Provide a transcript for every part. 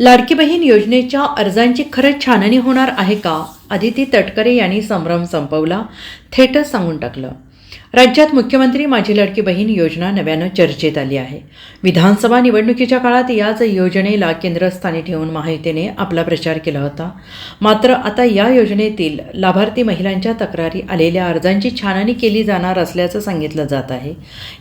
लाडकी बहीण योजनेच्या अर्जांची खरंच छाननी होणार आहे का? अदिती तटकरे यांनी संभ्रम संपवला, थेटच सांगून टाकलं. राज्यात मुख्यमंत्री माझी लाडकी बहीण योजना नव्यानं चर्चेत आली आहे. विधानसभा निवडणुकीच्या काळात याच योजनेला केंद्रस्थानी ठेवून महायुतीने आपला प्रचार केला होता. मात्र आता या योजनेतील लाभार्थी महिलांच्या तक्रारी आलेल्या अर्जांची छाननी केली जाणार असल्याचं सांगितलं जात आहे.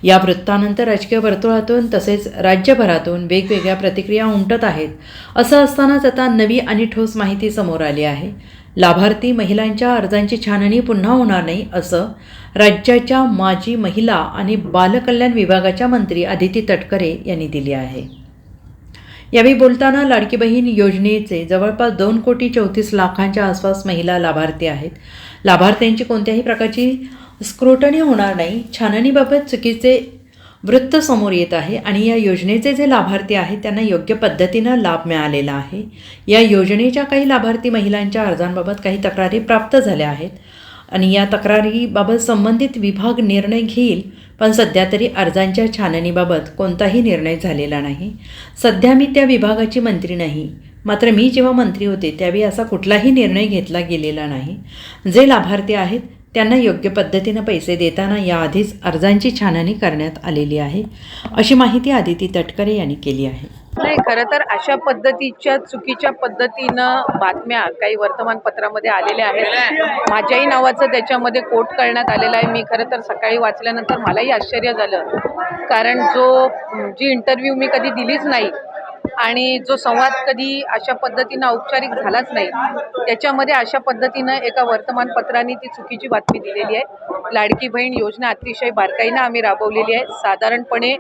या वृत्तानंतर राजकीय वर्तुळातून तसेच राज्यभरातून वेगवेगळ्या प्रतिक्रिया उमटत आहेत. असं असतानाच आता नवी आणि ठोस माहिती समोर आली आहे. लाभार्थी महिलांच्या अर्जांची छाननी पुन्हा होणार नाही असं राज्याच्या माजी महिला आणि बालकल्याण विभागाच्या मंत्री अदिती तटकरे यांनी दिली आहे. यावेळी बोलताना लाडकी बहीण योजनेचे जवळपास 2,34,00,000च्या आसपास महिला लाभार्थी आहेत. लाभार्थ्यांची कोणत्याही प्रकारची स्क्रुटनी होणार नाही. छाननीबाबत चुकीचे वृत्त समोर येत आहे आणि या योजनेचे जे लाभार्थी आहेत त्यांना योग्य पद्धतीनं लाभ मिळालेला आहे. या योजनेच्या काही लाभार्थी महिलांच्या अर्जांबाबत काही तक्रारी प्राप्त झाल्या आहेत आणि या तक्रारीबाबत संबंधित विभाग निर्णय घेईल. पण सध्या तरी अर्जांच्या छाननीबाबत कोणताही निर्णय झालेला नाही. सध्या मी त्या विभागाची मंत्री नाही. मात्र मी जेव्हा मंत्री होते त्यावेळी असा कुठलाही निर्णय घेतला गेलेला नाही. जे लाभार्थी आहेत त्यांना योग्य पद्धतीनं पैसे देताना याआधीच अर्जांची छाननी करण्यात आलेली आहे, अशी माहिती अदिती तटकरे यांनी केली आहे. नाही, खरं तर अशा पद्धतीच्या चुकीच्या पद्धतीनं बातम्या काही वर्तमानपत्रामध्ये आलेल्या आहेत. माझ्याही नावाचं त्याच्यामध्ये कोट करण्यात आलेलं आहे. मी खरं तर सकाळी वाचल्यानंतर मलाही आश्चर्य झालं, कारण जी इंटरव्ह्यू मी कधी दिलीच नाही आणि जो संवाद कधी अशा पद्धतीनं औपचारिक झालाच नाही, त्याच्यामध्ये अशा पद्धतीनं एका वर्तमानपत्राने ती चुकीची बातमी दिलेली आहे. लाडकी बहीण योजना अतिशय बारकाईनं आम्ही राबवलेली आहे. साधारणपणे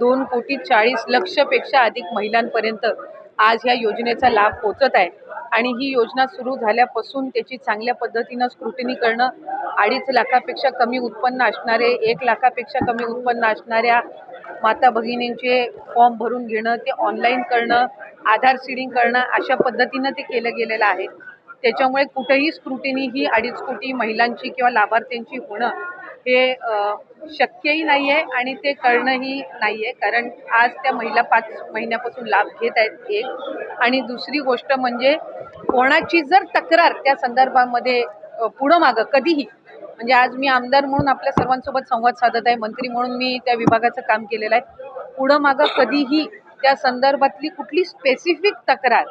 2,40,00,000 पेक्षा अधिक महिलांपर्यंत आज ह्या योजनेचा लाभ पोहोचत आहे आणि ही योजना सुरू झाल्यापासून त्याची चांगल्या पद्धतीनं स्क्रुटिनी करणं, 2.5 लाखापेक्षा कमी उत्पन्न असणारे, 1 लाखापेक्षा कमी उत्पन्न असणाऱ्या माता भगिनींचे फॉर्म भरून घेणं, ते ऑनलाईन करणं, आधार सीडिंग करणं, अशा पद्धतीनं ते केलं गेलेलं आहे. त्याच्यामुळे कुठेही स्क्रुटिनी ही 2.5 कोटी महिलांची किंवा लाभार्थ्यांची होणं हे शक्यही नाही आहे आणि ते करणंही नाही आहे, कारण आज त्या महिला 5 महिन्यापासून लाभ घेत आहेत. एक आणि दुसरी गोष्ट म्हणजे कोणाची जर तक्रार त्या संदर्भामध्ये पुढं मागं कधीही, म्हणजे आज मी आमदार म्हणून आपल्या सर्वांसोबत संवाद साधत आहे, मंत्री म्हणून मी त्या विभागाचं काम केलेलं आहे. पुढं मागं कधीही त्या संदर्भातली कुठली स्पेसिफिक तक्रार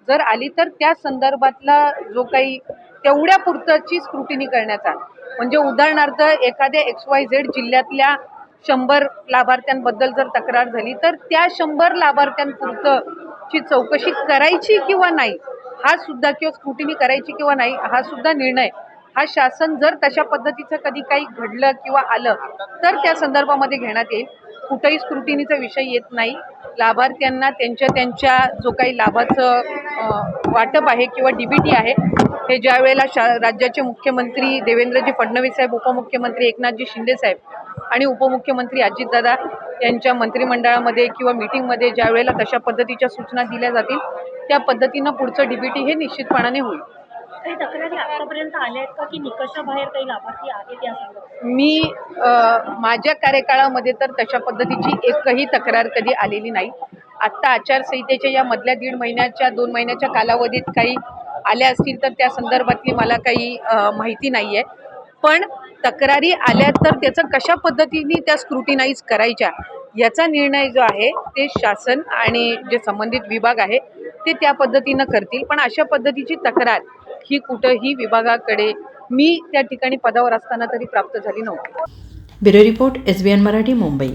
जर आली तर त्या संदर्भातला जो काही तेवढ्या पुरतची स्क्रुटिनी करण्याचा, म्हणजे उदाहरणार्थ एखाद्या XYZ जिल्ह्यातल्या 100 लाभार्थ्यांबद्दल जर तक्रार झाली तर त्या 100 लाभार्थ्यांपुरतची चौकशी करायची किंवा नाही हा सुद्धा, किंवा स्क्रुटिनी करायची किंवा नाही हा सुद्धा निर्णय हा शासन जर तशा पद्धतीचं कधी काही घडलं किंवा आलं तर त्या संदर्भामध्ये घेण्यात येईल. कुठेही स्क्रुटिनीचा विषय येत नाही. लाभार्थ्यांना त्यांच्या जो काही लाभाचं वाटप आहे किंवा DBT आहे हे ज्या वेळेला राज्याचे मुख्यमंत्री देवेंद्रजी फडणवीस साहेब, उपमुख्यमंत्री एकनाथजी शिंदे साहेब आणि उपमुख्यमंत्री अजितदादा यांच्या मंत्रिमंडळामध्ये किंवा मीटिंगमध्ये ज्या वेळेला तशा पद्धतीच्या सूचना दिल्या जातील त्या पद्धतीनं पुढचं DBT हे निश्चितपणाने होईल. काही तक्रारी आतापर्यंत आल्या आहेत का की निकषाबाहेर काही लाभार्थी आहेत या संदर्भात? मी माझ्या कार्यकाळामध्ये तर तशा पद्धतीची एकही तक्रार कधी आलेली नाही. आत्ता आचारसंहितेच्या या मधल्या 1.5 महिन्याच्या 2 महिन्याच्या कालावधीत काही आल्या असतील तर त्या संदर्भातली मला काही माहिती नाही आहे. पण तक्रारी आल्या तर त्याचं कशा पद्धतीने त्या स्क्रुटिनाइज करायच्या याचा निर्णय जो आहे ते शासन आणि जे संबंधित विभाग आहे ते त्या पद्धतीनं करतील. पण अशा पद्धतीची तक्रार ही कुठंही विभागाकडे मी त्या ठिकाणी पदावर असताना तरी प्राप्त झाली नव्हती. Bureau report SBN Marathi, Mumbai.